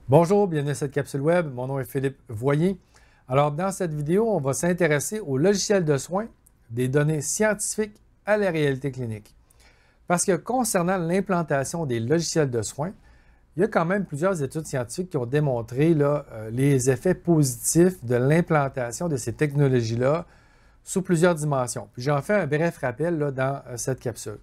Bonjour, bienvenue à cette capsule web. Mon nom est Philippe Voyer. Alors, dans cette vidéo, on va s'intéresser au logiciel de soins des données scientifiques à la réalité clinique. Parce que concernant l'implantation des logiciels de soins, il y a quand même plusieurs études scientifiques qui ont démontré les effets positifs de l'implantation de ces technologies-là sous plusieurs dimensions. Puis j'en fais un bref rappel dans cette capsule.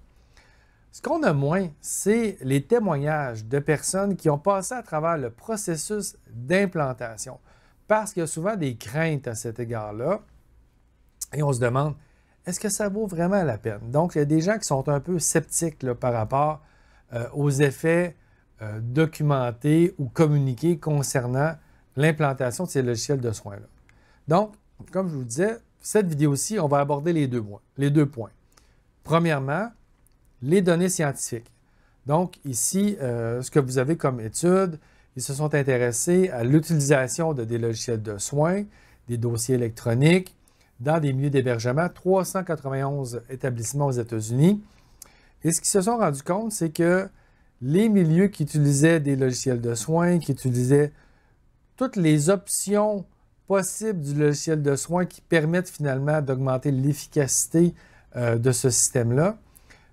Ce qu'on a moins, c'est les témoignages de personnes qui ont passé à travers le processus d'implantation. Parce qu'il y a souvent des craintes à cet égard-là. Et on se demande, est-ce que ça vaut vraiment la peine? Donc, il y a des gens qui sont un peu sceptiques par rapport aux effets documentés ou communiqués concernant l'implantation de ces logiciels de soins-là. Donc, comme je vous disais, cette vidéo-ci, on va aborder les deux points. Premièrement, les données scientifiques. Donc, ici, ce que vous avez comme étude, ils se sont intéressés à l'utilisation de des logiciels de soins, des dossiers électroniques, dans des milieux d'hébergement, 391 établissements aux États-Unis. Et ce qu'ils se sont rendus compte, c'est que les milieux qui utilisaient des logiciels de soins, qui utilisaient toutes les options possibles du logiciel de soins qui permettent finalement d'augmenter l'efficacité de ce système-là,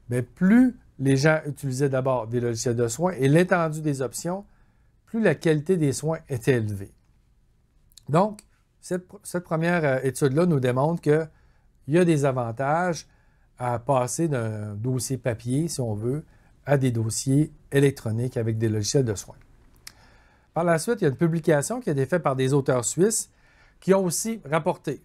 bien, plus les gens utilisaient d'abord des logiciels de soins et l'étendue des options, plus la qualité des soins était élevée. Donc, cette première étude-là nous démontre qu'il y a des avantages à passer d'un dossier papier, si on veut, à des dossiers électroniques avec des logiciels de soins. Par la suite, il y a une publication qui a été faite par des auteurs suisses qui ont aussi rapporté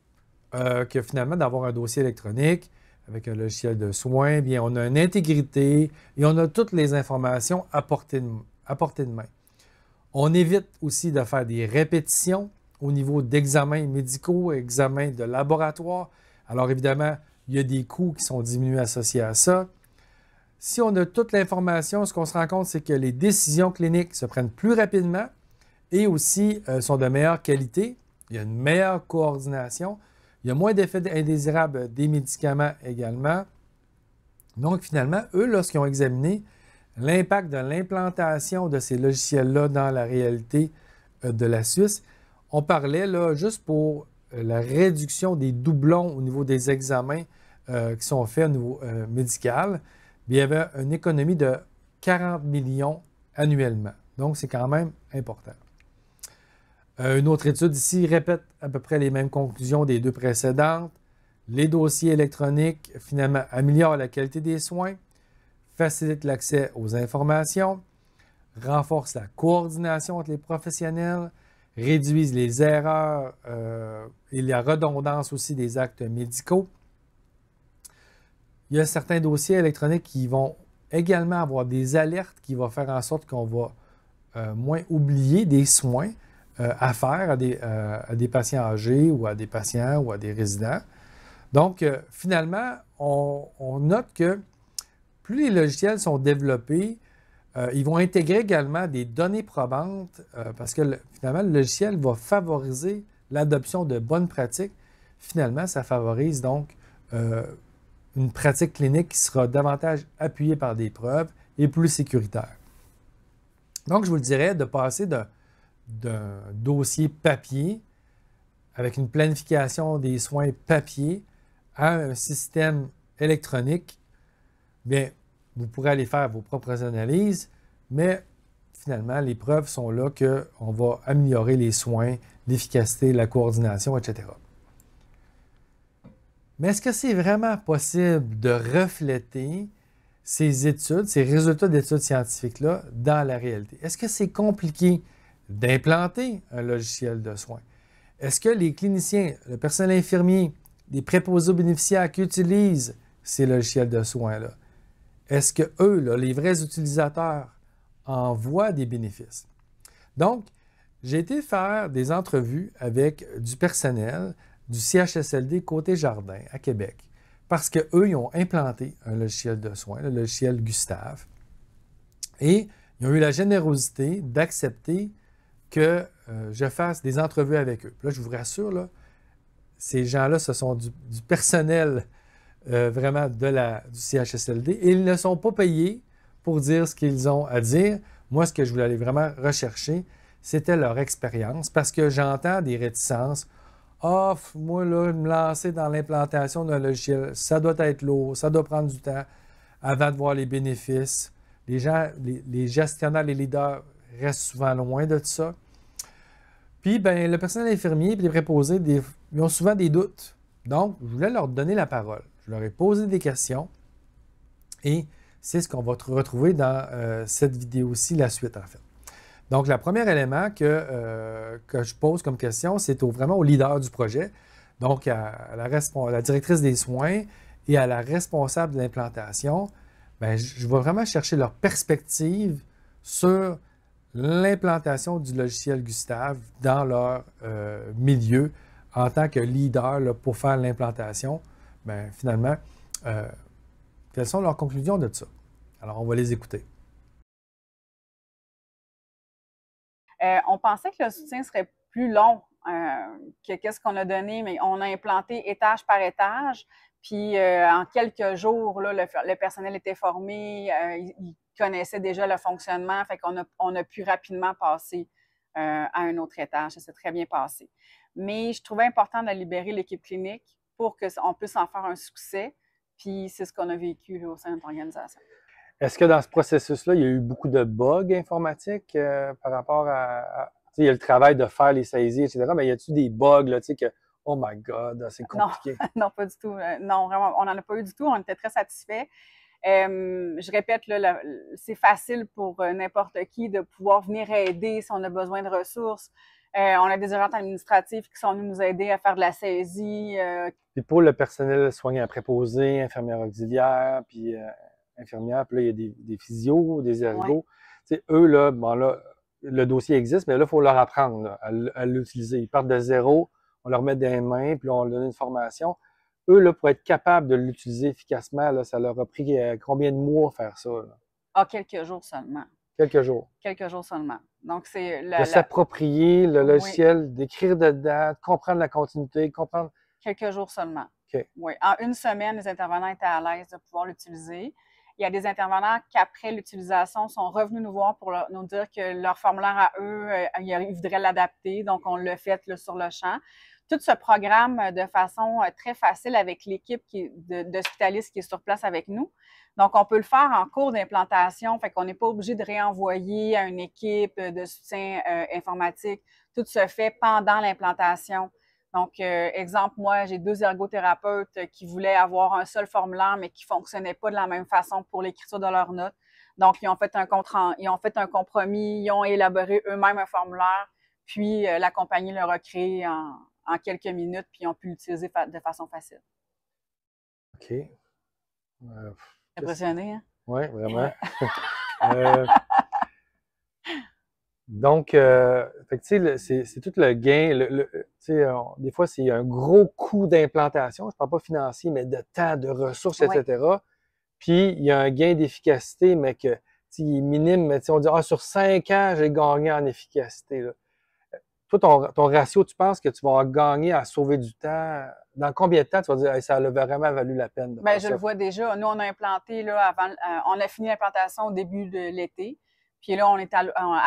que finalement, d'avoir un dossier électronique avec un logiciel de soins, bien, on a une intégrité et on a toutes les informations à portée de main. On évite aussi de faire des répétitions au niveau d'examens médicaux, examens de laboratoire. Alors évidemment, il y a des coûts qui sont diminués associés à ça. Si on a toute l'information, ce qu'on se rend compte, c'est que les décisions cliniques se prennent plus rapidement et aussi sont de meilleure qualité. Il y a une meilleure coordination. Il y a moins d'effets indésirables des médicaments également. Donc, finalement, eux, lorsqu'ils ont examiné l'impact de l'implantation de ces logiciels-là dans la réalité de la Suisse, on parlait, là, juste pour la réduction des doublons au niveau des examens qui sont faits au niveau médical, il y avait une économie de 40 millions annuellement. Donc, c'est quand même important. Une autre étude ici répète à peu près les mêmes conclusions des deux précédentes. Les dossiers électroniques, finalement, améliorent la qualité des soins, facilitent l'accès aux informations, renforcent la coordination entre les professionnels, réduisent les erreurs et la redondance aussi des actes médicaux. Il y a certains dossiers électroniques qui vont également avoir des alertes qui vont faire en sorte qu'on va moins oublier des soins à faire à des patients âgés ou à des patients ou à des résidents. Donc, finalement, on note que plus les logiciels sont développés, ils vont intégrer également des données probantes parce que finalement, le logiciel va favoriser l'adoption de bonnes pratiques. Finalement, ça favorise donc une pratique clinique qui sera davantage appuyée par des preuves et plus sécuritaire. Donc, je vous le dirais, de passer d'un dossier papier avec une planification des soins papier à un système électronique, bien, vous pourrez aller faire vos propres analyses, mais finalement, les preuves sont là qu'on va améliorer les soins, l'efficacité, la coordination, etc. Mais est-ce que c'est vraiment possible de refléter ces études, ces résultats d'études scientifiques-là dans la réalité? Est-ce que c'est compliqué d'implanter un logiciel de soins? Est-ce que les cliniciens, le personnel infirmier, les préposés aux bénéficiaires qui utilisent ces logiciels de soins-là, est-ce que eux, là, les vrais utilisateurs, en voient des bénéfices? Donc, j'ai été faire des entrevues avec du personnel du CHSLD Côté-Jardin à Québec parce qu'eux, ils ont implanté un logiciel de soins, le logiciel Gustave, et ils ont eu la générosité d'accepter que je fasse des entrevues avec eux. Puis là, je vous rassure, là, ces gens-là, ce sont du personnel vraiment du CHSLD et ils ne sont pas payés pour dire ce qu'ils ont à dire. Moi, ce que je voulais aller vraiment rechercher, c'était leur expérience, parce que j'entends des réticences. Ah, moi, là, me lancer dans l'implantation d'un logiciel, ça doit être lourd, ça doit prendre du temps avant de voir les bénéfices. Les gens, les gestionnaires, les leaders restent souvent loin de tout ça. Puis, ben, le personnel infirmier et les préposés, ils ont souvent des doutes. Donc, je voulais leur donner la parole. Je leur ai posé des questions et c'est ce qu'on va retrouver dans cette vidéo-ci, la suite, en fait. Donc, le premier élément que je pose comme question, c'est vraiment au leader du projet, donc à la directrice des soins et à la responsable de l'implantation. Bien, je vais vraiment chercher leur perspective sur l'implantation du logiciel Gustave dans leur milieu en tant que leader là, pour faire l'implantation. Bien, finalement, quelles sont leurs conclusions de ça? Alors, on va les écouter. On pensait que le soutien serait plus long que qu'est-ce qu'on a donné, mais on a implanté étage par étage. Puis en quelques jours, là, le personnel était formé, il connaissait déjà le fonctionnement, fait qu'on a pu rapidement passer à un autre étage. Ça s'est très bien passé. Mais je trouvais important de libérer l'équipe clinique pour qu'on puisse en faire un succès. Puis c'est ce qu'on a vécu là, au sein de notre organisation. Est-ce que dans ce processus-là, il y a eu beaucoup de bugs informatiques par rapport il y a le travail de faire les saisies, etc., mais y a-t-il des bugs, là, que, oh my God, c'est compliqué? Non, non, pas du tout. Non, vraiment, on n'en a pas eu du tout. On était très satisfaits. Je répète, là, c'est facile pour n'importe qui de pouvoir venir aider si on a besoin de ressources. On a des agents administratifs qui sont venus nous aider à faire de la saisie. Puis pour le personnel soignant préposé, infirmière auxiliaire, puis infirmière, puis là, il y a des physios, des ergos. Ouais. Eux, là, bon, là, le dossier existe, mais là, il faut leur apprendre là, à l'utiliser. Ils partent de zéro, on leur met des mains, puis là, on leur donne une formation. Eux, là, pour être capables de l'utiliser efficacement, là, ça leur a pris combien de mois faire ça? Là? Ah, quelques jours seulement. Quelques jours. Quelques jours seulement. Donc, c'est de s'approprier le logiciel, d'écrire dedans, de comprendre la continuité, comprendre. Quelques jours seulement. Okay. Oui. En une semaine, les intervenants étaient à l'aise de pouvoir l'utiliser. Il y a des intervenants qui, après l'utilisation, sont revenus nous voir pour nous dire que leur formulaire à eux, ils voudraient l'adapter. Donc, on l'a fait là, sur le champ. Tout ce programme de façon très facile avec l'équipe d'hospitalistes qui est sur place avec nous. Donc, on peut le faire en cours d'implantation, fait qu'on n'est pas obligé de réenvoyer à une équipe de soutien informatique. Tout se fait pendant l'implantation. Donc, exemple, moi, j'ai 2 ergothérapeutes qui voulaient avoir un seul formulaire, mais qui ne fonctionnait pas de la même façon pour l'écriture de leurs notes. Donc, ils ont fait un compromis, ils ont élaboré eux-mêmes un formulaire, puis la compagnie leur a créé en quelques minutes, puis ils ont pu l'utiliser de façon facile. OK. Impressionné, hein? Oui, vraiment. Donc, c'est tout le gain. Des fois, c'est un gros coût d'implantation. Je ne parle pas financier, mais de temps, de ressources, etc. Puis, il y a un gain d'efficacité, mais que il est minime. Mais on dit, sur 5 ans, j'ai gagné en efficacité. Là. Toi, ton ratio, tu penses que tu vas gagner à sauver du temps? Dans combien de temps tu vas dire, hey, ça a vraiment valu la peine de faire ça? Je le vois déjà. Nous, on a implanté, là, on a fini l'implantation au début de l'été. Puis là, on est à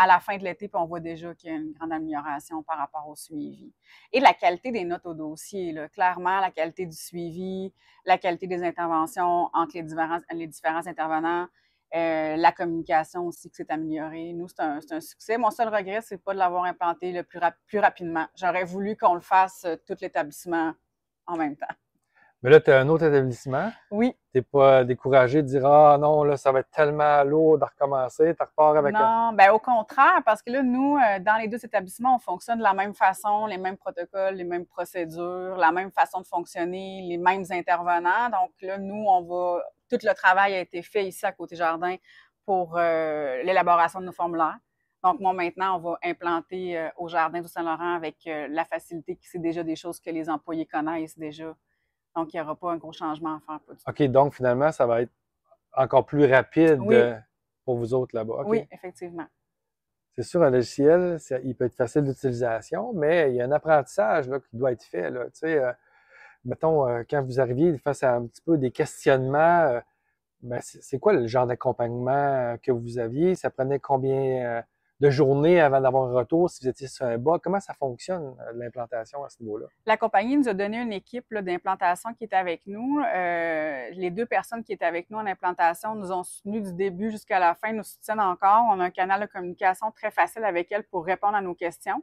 la fin de l'été, puis on voit déjà qu'il y a une grande amélioration par rapport au suivi. Et la qualité des notes au dossier, là, clairement, la qualité du suivi, la qualité des interventions entre les différents intervenants, la communication aussi qui s'est améliorée. Nous, c'est un succès. Mon seul regret, c'est pas de l'avoir implanté le plus rapidement. J'aurais voulu qu'on le fasse tout l'établissement en même temps. Mais là, tu as un autre établissement. Oui. Tu n'es pas découragé de dire « Ah non, là, ça va être tellement lourd de recommencer. » Tu repars avec... Non, au contraire, parce que là, nous, dans les 2 établissements, on fonctionne de la même façon, les mêmes protocoles, les mêmes procédures, la même façon de fonctionner, les mêmes intervenants. Donc là, nous, tout le travail a été fait ici à Côté-Jardin pour l'élaboration de nos formulaires. Donc, moi, maintenant, on va implanter au Jardin du Saint-Laurent avec la facilité qui c'est déjà des choses que les employés connaissent déjà. Donc, il n'y aura pas un gros changement à faire. OK, donc finalement, ça va être encore plus rapide pour vous autres là-bas. Okay. Oui, effectivement. C'est sûr, un logiciel, il peut être facile d'utilisation, mais il y a un apprentissage là, qui doit être fait. Là. Mettons, quand vous arriviez face à un petit peu des questionnements, c'est quoi le genre d'accompagnement que vous aviez? Ça prenait combien de journée avant d'avoir un retour, si vous étiez sur un bas? Comment ça fonctionne, l'implantation à ce niveau-là? La compagnie nous a donné une équipe d'implantation qui était avec nous. Les 2 personnes qui étaient avec nous en implantation nous ont soutenus du début jusqu'à la fin, nous soutiennent encore. On a un canal de communication très facile avec elles pour répondre à nos questions.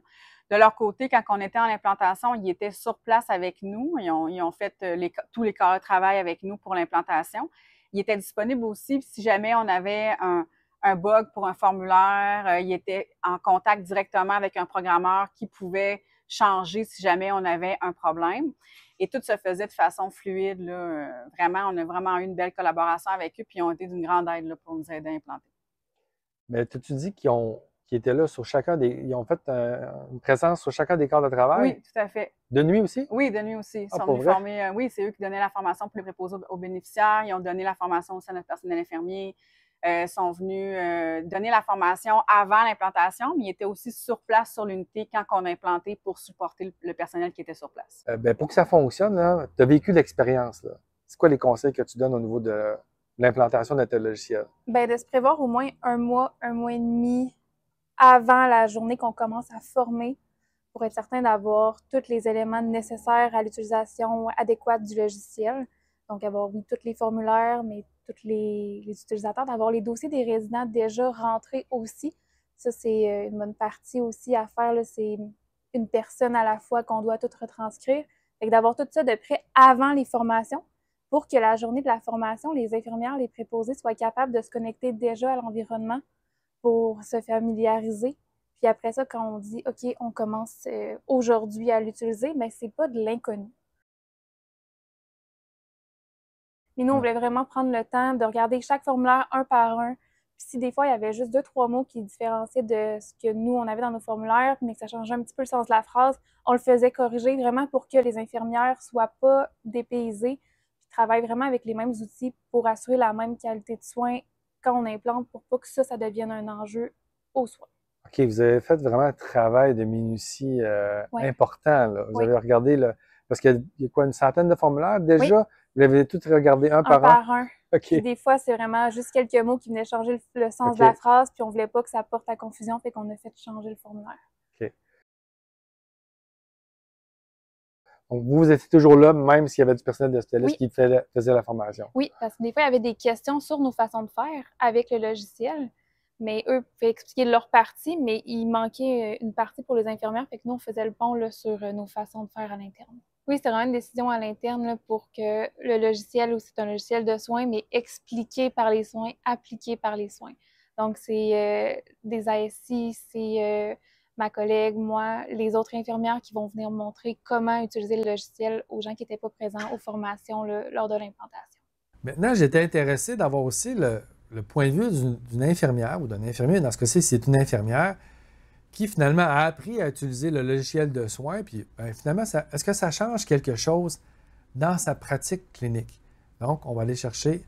De leur côté, quand on était en implantation, ils étaient sur place avec nous. Ils ont fait tous les corps de travail avec nous pour l'implantation. Ils étaient disponibles aussi si jamais on avait un bug pour un formulaire. Ils étaient en contact directement avec un programmeur qui pouvait changer si jamais on avait un problème. Et tout se faisait de façon fluide. Là. Vraiment, on a vraiment eu une belle collaboration avec eux, puis ils ont été d'une grande aide là, pour nous aider à implanter. Mais tu dis qu'ils étaient là sur chacun des. Ils ont fait une présence sur chacun des corps de travail? Oui, tout à fait. De nuit aussi? Oui, de nuit aussi. Ils sont venus former. Oui, c'est eux qui donnaient la formation pour les préposés aux bénéficiaires. Ils ont donné la formation aussi à notre personnel infirmier. Sont venus donner la formation avant l'implantation, mais ils étaient aussi sur place sur l'unité quand on a implanté pour supporter le personnel qui était sur place. Pour que ça fonctionne, tu as vécu l'expérience. C'est quoi les conseils que tu donnes au niveau de l'implantation de tel logiciel? De se prévoir au moins un mois et demi avant la journée qu'on commence à former pour être certain d'avoir tous les éléments nécessaires à l'utilisation adéquate du logiciel. Donc, avoir, oui, tous les formulaires, mais tous les utilisateurs, d'avoir les dossiers des résidents déjà rentrés aussi. Ça, c'est une bonne partie aussi à faire. C'est une personne à la fois qu'on doit tout retranscrire. Fait que d'avoir tout ça de près avant les formations pour que la journée de la formation, les infirmières, les préposés soient capables de se connecter déjà à l'environnement pour se familiariser. Puis après ça, quand on dit « OK, on commence aujourd'hui à l'utiliser », mais c'est pas de l'inconnu. Mais nous, on voulait vraiment prendre le temps de regarder chaque formulaire un par un. Puis si des fois, il y avait juste 2-3 mots qui différenciaient de ce que nous, on avait dans nos formulaires, mais que ça changeait un petit peu le sens de la phrase, on le faisait corriger vraiment pour que les infirmières soient pas dépaysées, puis travaillent vraiment avec les mêmes outils pour assurer la même qualité de soins quand on implante, pour pas que ça devienne un enjeu aux soins. OK, vous avez fait vraiment un travail de minutie important. Là. Vous avez regardé, parce qu'il y a quoi, une centaine de formulaires déjà? Oui. Vous l'avez tout regardé un par un? OK. Puis des fois, c'est vraiment juste quelques mots qui venaient changer le sens de la phrase, puis on voulait pas que ça porte à confusion, fait qu'on a fait changer le formulaire. OK. Donc, vous étiez toujours là, même s'il y avait du personnel de Stellis qui faisait la formation? Oui, parce que des fois, il y avait des questions sur nos façons de faire avec le logiciel, mais eux pouvaient expliquer leur partie, mais il manquait une partie pour les infirmières, fait que nous, on faisait le pont là, sur nos façons de faire à l'interne. Oui, c'était vraiment une décision à l'interne là, pour que le logiciel, c'est un logiciel de soins, mais expliqué par les soins, appliqué par les soins. Donc, c'est des ASI, c'est ma collègue, moi, les autres infirmières qui vont venir montrer comment utiliser le logiciel aux gens qui n'étaient pas présents aux formations là, lors de l'implantation. Maintenant, j'étais intéressé d'avoir aussi le point de vue d'une infirmière ou d'un infirmier. Dans ce cas-ci, c'est une infirmière qui finalement a appris à utiliser le logiciel de soins. Puis finalement, est-ce que ça change quelque chose dans sa pratique clinique? Donc, on va aller chercher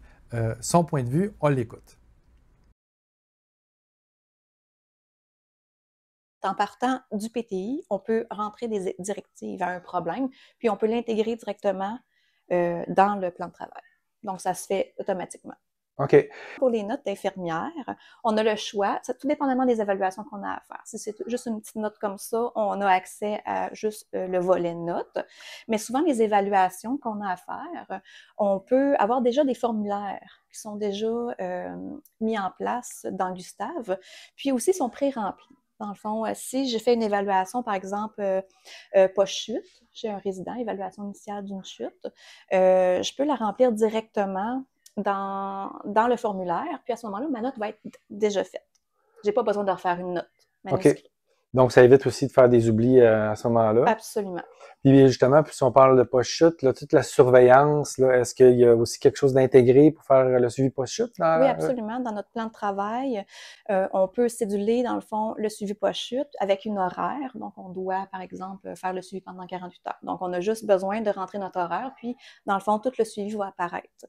son point de vue. On l'écoute. En partant du PTI, on peut rentrer des directives à un problème, puis on peut l'intégrer directement dans le plan de travail. Donc, ça se fait automatiquement. OK. Pour les notes d'infirmière, on a le choix, tout dépendamment des évaluations qu'on a à faire. Si c'est juste une petite note comme ça, on a accès à juste le volet notes. Mais souvent, les évaluations qu'on a à faire, on peut avoir déjà des formulaires qui sont déjà mis en place dans Gustave, puis aussi sont pré-remplis. Dans le fond, si j'ai fait une évaluation, par exemple, post-chute, j'ai un résident, évaluation initiale d'une chute, je peux la remplir directement dans le formulaire, puis à ce moment-là, ma note va être déjà faite. Je n'ai pas besoin de refaire une note manuscrite. OK. Donc, ça évite aussi de faire des oublis à ce moment-là. Absolument. Puis justement, puis si on parle de post-chute, toute la surveillance, est-ce qu'il y a aussi quelque chose d'intégré pour faire le suivi post-chute? Oui, absolument. Dans notre plan de travail, on peut céduler, dans le fond, le suivi post-chute avec une horaire. Donc, on doit, par exemple, faire le suivi pendant 48 heures. Donc, on a juste besoin de rentrer notre horaire, puis, dans le fond, tout le suivi va apparaître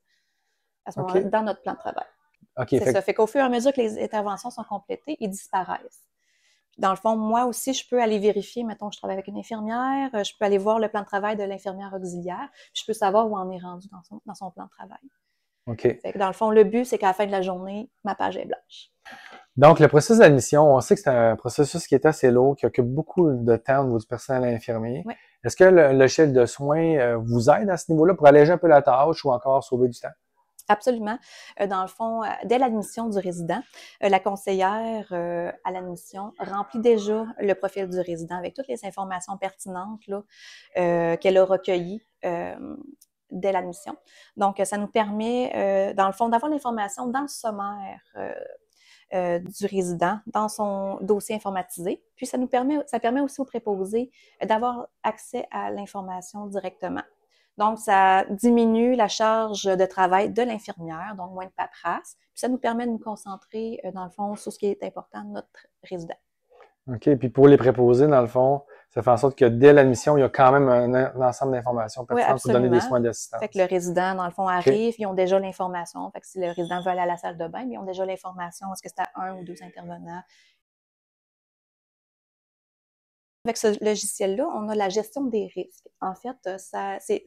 à ce moment-là dans notre plan de travail. Okay, c'est ça. Fait qu'au fur et à mesure que les interventions sont complétées, ils disparaissent. Dans le fond, moi aussi, je peux aller vérifier, mettons, je travaille avec une infirmière, je peux aller voir le plan de travail de l'infirmière auxiliaire, puis je peux savoir où on est rendu dans son plan de travail. OK. Fait que dans le fond, le but, c'est qu'à la fin de la journée, ma page est blanche. Donc, le processus d'admission, on sait que c'est un processus qui est assez lourd, qui occupe beaucoup de temps au niveau du personnel infirmier. Oui. Est-ce que le logiciel de soins vous aide à ce niveau-là pour alléger un peu la tâche ou encore sauver du temps? Absolument. Dans le fond, dès l'admission du résident, la conseillère à l'admission remplit déjà le profil du résident avec toutes les informations pertinentes là, qu'elle a recueillies dès l'admission. Donc, ça nous permet, dans le fond, d'avoir l'information dans le sommaire du résident, dans son dossier informatisé. Puis, ça permet aussi aux préposés d'avoir accès à l'information directement. Donc, ça diminue la charge de travail de l'infirmière, donc moins de paperasse. Puis ça nous permet de nous concentrer, dans le fond, sur ce qui est important de notre résident. OK. Puis pour les préposés, dans le fond, ça fait en sorte que dès l'admission, il y a quand même un ensemble d'informations pertinentes pour donner des soins d'assistance. Fait que le résident, dans le fond, arrive, ils ont déjà l'information. Fait que si le résident veut aller à la salle de bain, ils ont déjà l'information. Est-ce que c'est à 1 ou 2 intervenants? Avec ce logiciel-là, on a la gestion des risques. En fait,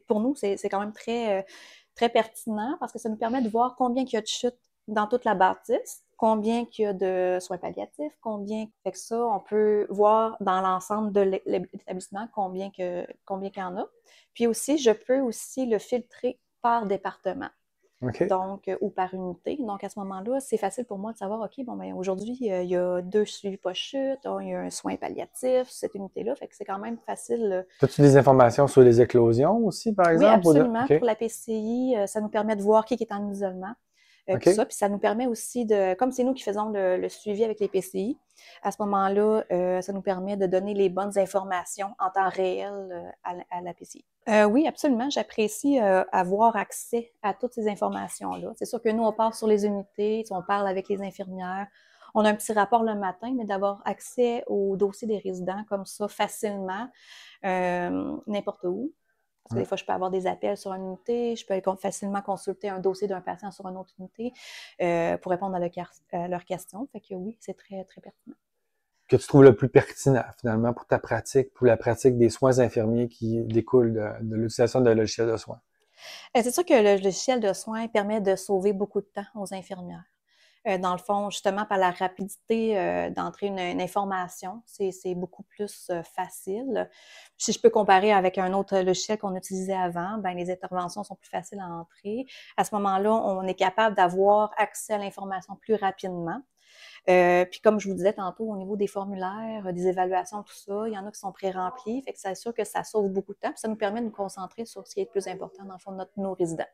pour nous, c'est quand même très, très pertinent parce que ça nous permet de voir combien il y a de chutes dans toute la bâtisse, combien il y a de soins palliatifs, combien. Fait que ça, on peut voir dans l'ensemble de l'établissement combien qu'il y en a. Puis aussi, je peux aussi le filtrer par département. Okay. Donc, ou par unité. Donc, à ce moment-là, c'est facile pour moi de savoir, OK, bon, ben aujourd'hui, il y a 2 suivis post-chute, il y a un soin palliatif, cette unité-là. Fait que c'est quand même facile. As-tu des informations sur les éclosions aussi, par exemple? Oui, absolument. Pour la PCI, ça nous permet de voir qui est en isolement. Tout ça. Puis ça nous permet aussi comme c'est nous qui faisons le suivi avec les PCI, à ce moment-là, ça nous permet de donner les bonnes informations en temps réel à la PCI. Oui, absolument. J'apprécie avoir accès à toutes ces informations-là. C'est sûr que nous, on part sur les unités, on parle avec les infirmières, on a un petit rapport le matin, mais d'avoir accès au dossier des résidents comme ça facilement, n'importe où. Parce que des fois, je peux avoir des appels sur une unité, je peux facilement consulter un dossier d'un patient sur une autre unité pour répondre à leurs questions. Fait que oui, c'est très, très pertinent. Que tu trouves le plus pertinent, finalement, pour ta pratique, pour la pratique des soins infirmiers qui découlent de l'utilisation de logiciel de soins? C'est sûr que le logiciel de soins permet de sauver beaucoup de temps aux infirmières. Dans le fond, justement, par la rapidité d'entrer une information, c'est beaucoup plus facile. Si je peux comparer avec un autre logiciel qu'on utilisait avant, ben les interventions sont plus faciles à entrer. À ce moment-là, on est capable d'avoir accès à l'information plus rapidement. Puis comme je vous disais tantôt, au niveau des formulaires, des évaluations, tout ça, il y en a qui sont pré-remplis. Fait que c'est sûr que ça sauve beaucoup de temps. Puis ça nous permet de nous concentrer sur ce qui est le plus important dans le fond de nos résidents.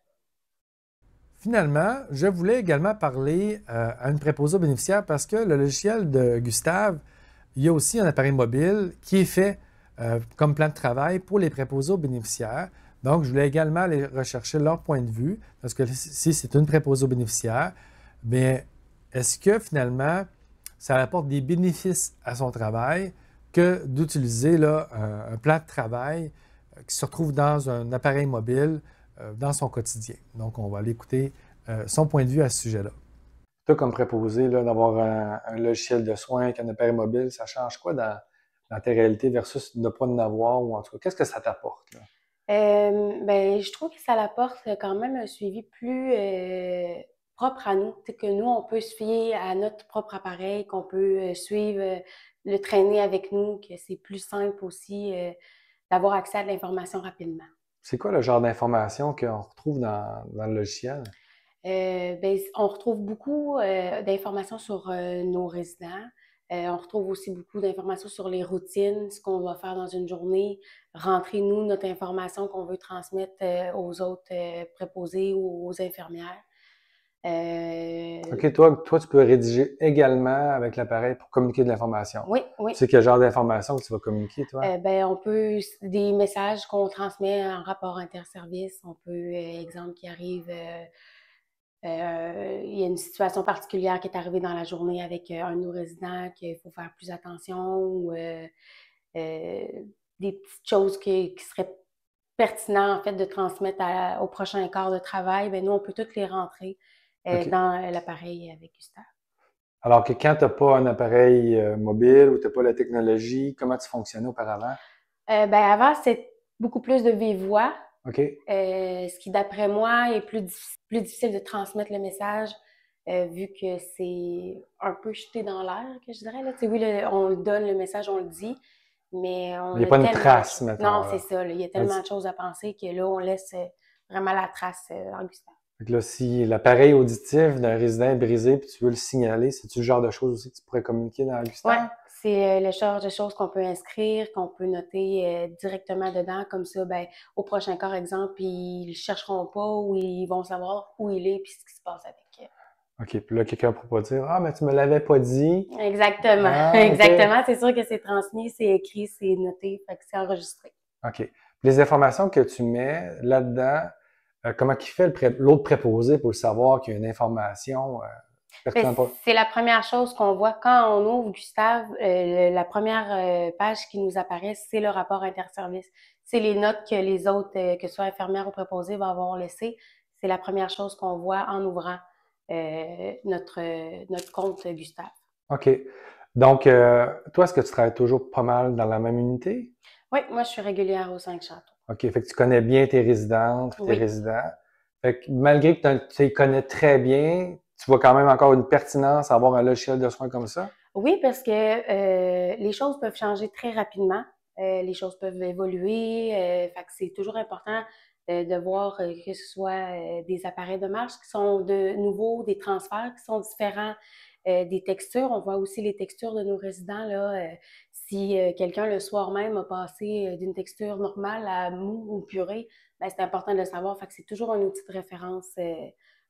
Finalement, je voulais également parler à une préposée aux bénéficiaires parce que le logiciel de Gustave, il y a aussi un appareil mobile qui est fait comme plan de travail pour les préposés aux bénéficiaires. Donc, je voulais également aller rechercher leur point de vue parce que si c'est une préposée aux bénéficiaires, bien, est-ce que finalement, ça apporte des bénéfices à son travail que d'utiliser là, un plan de travail qui se retrouve dans un appareil mobile dans son quotidien. Donc, on va aller écouter son point de vue à ce sujet-là. Toi, comme préposé, d'avoir un logiciel de soins avec un appareil mobile, ça change quoi dans ta réalité versus de ne pas en avoir ou en tout cas, qu'est-ce que ça t'apporte? Ben, je trouve que ça apporte quand même un suivi plus propre à nous. C'est que nous, on peut se fier à notre propre appareil, qu'on peut suivre, le traîner avec nous, que c'est plus simple aussi d'avoir accès à de l'information rapidement. C'est quoi le genre d'informations qu'on retrouve dans le logiciel? Ben, on retrouve beaucoup d'informations sur nos résidents. On retrouve aussi beaucoup d'informations sur les routines, ce qu'on va faire dans une journée, rentrer, nous, notre information qu'on veut transmettre aux autres préposés ou aux infirmières. OK, toi, tu peux rédiger également avec l'appareil pour communiquer de l'information. Oui, oui. Tu sais quel genre d'information que tu vas communiquer, toi? Ben, on peut, des messages qu'on transmet en rapport interservice, on peut, exemple qui arrive, il y a une situation particulière qui est arrivée dans la journée avec un de nos résidents qu'il faut faire plus attention ou des petites choses qui seraient pertinentes en fait de transmettre au prochain quart de travail, ben nous on peut toutes les rentrer dans l'appareil avec Gustave. Alors que quand tu n'as pas un appareil mobile ou tu n'as pas la technologie, comment tu fonctionnais auparavant? Ben avant, c'était beaucoup plus de vive voix. OK. Ce qui, d'après moi, est plus difficile de transmettre le message vu que c'est un peu jeté dans l'air, que je dirais. Là. Oui, on le donne, le message, on le dit, mais il n'y a pas une trace, maintenant. Non, c'est ça. Là. Il y a tellement de choses à penser que là, on laisse vraiment la trace en Gustave. Donc là, si l'appareil auditif d'un résident est brisé puis tu veux le signaler, c'est-tu le genre de choses aussi que tu pourrais communiquer dans Gustave? Oui, c'est le genre de choses qu'on peut inscrire, qu'on peut noter directement dedans. Comme ça, ben, au prochain corps, exemple, ils ne chercheront pas ou ils vont savoir où il est puis ce qui se passe avec. OK. Puis là, quelqu'un ne pourra pas dire « Ah, mais tu me l'avais pas dit. » Exactement. Ah, okay. Exactement. C'est sûr que c'est transmis, c'est écrit, c'est noté, fait que c'est enregistré. OK. Puis les informations que tu mets là-dedans, comment il fait l'autre préposé pour le savoir qu'il y a une information pertinente? C'est la première chose qu'on voit quand on ouvre Gustave. La première page qui nous apparaît, c'est le rapport interservice. C'est les notes que les autres, que ce soit infirmières ou préposés, vont avoir laissées. C'est la première chose qu'on voit en ouvrant notre compte Gustave. OK. Donc, toi, est-ce que tu travailles toujours pas mal dans la même unité? Oui, moi, je suis régulière au 5 Châteaux. OK. Fait que tu connais bien tes résidentes, tes résidents. Fait que malgré que tu les connais très bien, tu vois quand même encore une pertinence à avoir un logiciel de soins comme ça? Oui, parce que les choses peuvent changer très rapidement. Les choses peuvent évoluer. Fait que c'est toujours important de voir que ce soit des appareils de marche qui sont de nouveaux, des transferts qui sont différents, des textures. On voit aussi les textures de nos résidents. Là, si quelqu'un le soir même a passé d'une texture normale à mou ou purée, ben, c'est important de le savoir. Fait que c'est toujours un outil de référence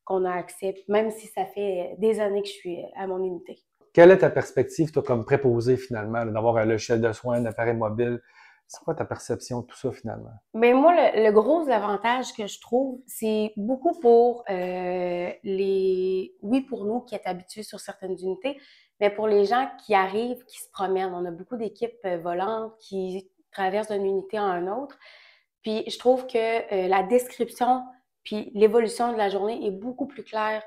qu'on a accès, même si ça fait des années que je suis à mon unité. Quelle est ta perspective, toi, comme préposé, finalement, d'avoir un logiciel de soins, un appareil mobile? C'est quoi ta perception de tout ça, finalement? Mais moi, le gros avantage que je trouve, c'est beaucoup pour oui, pour nous qui êtes habitués sur certaines unités, mais pour les gens qui arrivent, qui se promènent. On a beaucoup d'équipes volantes qui traversent d'une unité à une autre. Puis je trouve que la description puis l'évolution de la journée est beaucoup plus claire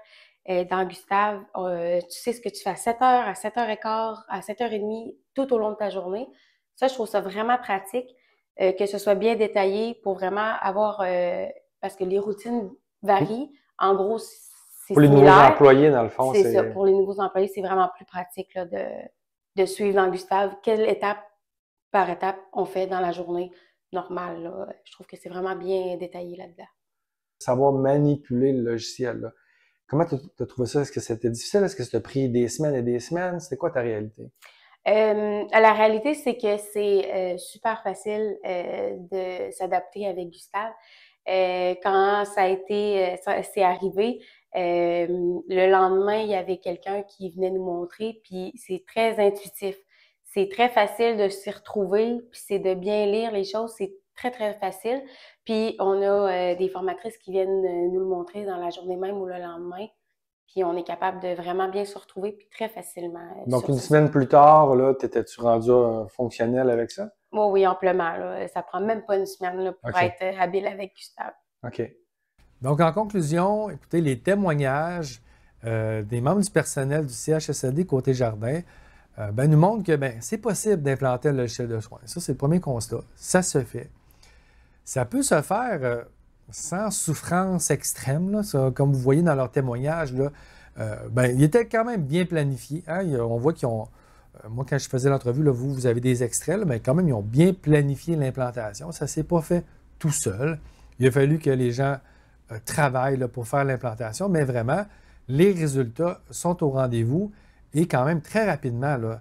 dans Gustave. Tu sais ce que tu fais à 7h, à 7h15, à 7h30, tout au long de ta journée. Ça, je trouve ça vraiment pratique, que ce soit bien détaillé pour vraiment avoir... parce que les routines varient. En gros, c'est pour les nouveaux employés, dans le fond. C'est ça. Pour les nouveaux employés, c'est vraiment plus pratique là, de suivre dans Gustave quelle étape par étape on fait dans la journée normale. Là. Je trouve que c'est vraiment bien détaillé là-dedans. Savoir manipuler le logiciel. Là. Comment tu as trouvé ça? Est-ce que c'était difficile? Est-ce que ça t'a pris des semaines et des semaines? C'était quoi ta réalité? La réalité, c'est que c'est super facile de s'adapter avec Gustave. Quand ça a été, c'est arrivé, le lendemain, il y avait quelqu'un qui venait nous montrer, puis c'est très intuitif. C'est très facile de s'y retrouver, puis c'est de bien lire les choses, c'est très, très facile. Puis on a des formatrices qui viennent nous le montrer dans la journée même ou le lendemain. Puis on est capable de vraiment bien se retrouver, puis très facilement. Donc, une semaine plus tard, là, t'étais-tu rendu fonctionnel avec ça? Oui, oui, amplement. Là. Ça prend même pas une semaine là, pour être habile avec Gustave. OK. Donc, en conclusion, écoutez, les témoignages des membres du personnel du CHSLD Côté-Jardin nous montrent que c'est possible d'implanter le logiciel de soins. Ça, c'est le premier constat. Ça se fait. Ça peut se faire sans souffrance extrême. Là. Ça, comme vous voyez dans leur témoignage, là, il était quand même bien planifié. Hein? On voit qu'ils ont... moi, quand je faisais l'entrevue, là, vous avez des extraits, là, mais quand même, ils ont bien planifié l'implantation. Ça ne s'est pas fait tout seul. Il a fallu que les gens travaillent là, pour faire l'implantation, mais vraiment, les résultats sont au rendez-vous et quand même très rapidement là,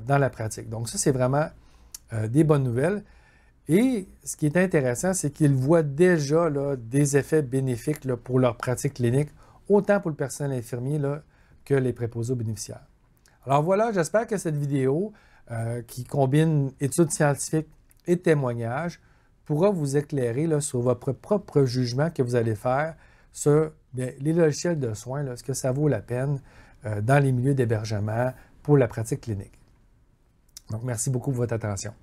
dans la pratique. Donc ça, c'est vraiment des bonnes nouvelles. Et ce qui est intéressant, c'est qu'ils voient déjà là, des effets bénéfiques là, pour leur pratique clinique, autant pour le personnel infirmier là, que les préposés aux bénéficiaires. Alors voilà, j'espère que cette vidéo qui combine études scientifiques et témoignages pourra vous éclairer là, sur votre propre jugement que vous allez faire sur les logiciels de soins, est-ce que ça vaut la peine dans les milieux d'hébergement pour la pratique clinique. Donc, merci beaucoup pour votre attention.